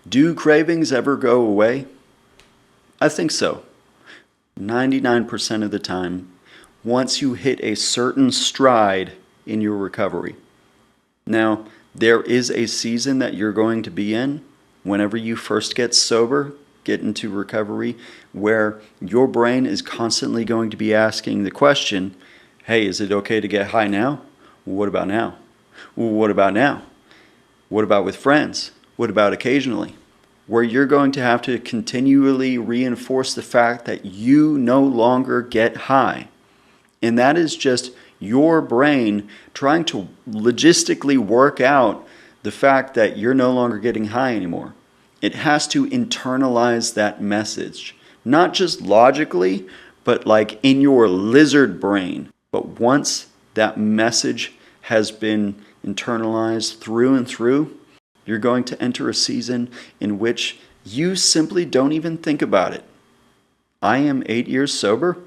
Do cravings ever go away? I think so. 99% of the time, once you hit a certain stride in your recovery. Now, there is a season that you're going to be in whenever you first get sober, get into recovery, where your brain is constantly going to be asking the question, hey, is it okay to get high now? Well, what about now? Well, what about now? What about with friends? What about occasionally? Where you're going to have to continually reinforce the fact that you no longer get high. And that is just your brain trying to logistically work out the fact that you're no longer getting high anymore. It has to internalize that message, not just logically, but like in your lizard brain. But once that message has been internalized through and through, you're going to enter a season in which you simply don't even think about it. I am 8 years sober,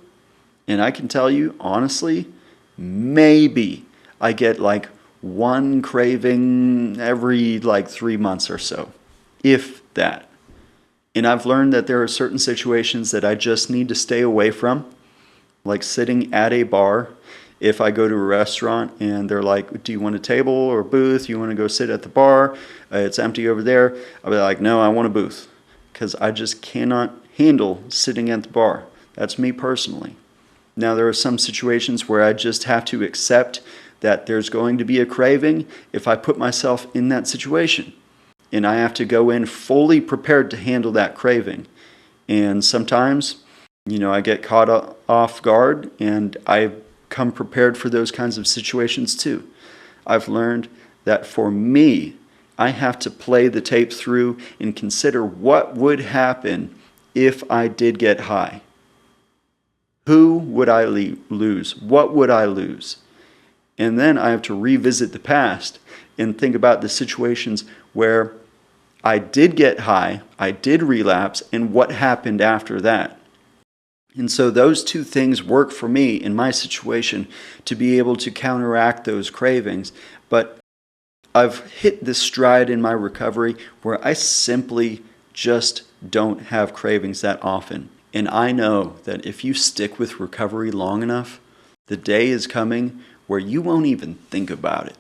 and I can tell you, honestly, maybe I get like one craving every like 3 months or so, if that. And I've learned that there are certain situations that I just need to stay away from, like sitting at a bar. If I go to a restaurant and they're like, do you want a table or a booth? You want to go sit at the bar? It's empty over there. I'll be like, no, I want a booth. Because I just cannot handle sitting at the bar. That's me personally. Now, there are some situations where I just have to accept that there's going to be a craving if I put myself in that situation. And I have to go in fully prepared to handle that craving. And sometimes, I get caught off guard, and I come prepared for those kinds of situations too. I've learned that for me, I have to play the tape through and consider what would happen if I did get high. Who would I lose? What would I lose? And then I have to revisit the past and think about the situations where I did get high, I did relapse, and what happened after that. And so those two things work for me in my situation to be able to counteract those cravings. But I've hit this stride in my recovery where I simply just don't have cravings that often. And I know that if you stick with recovery long enough, the day is coming where you won't even think about it.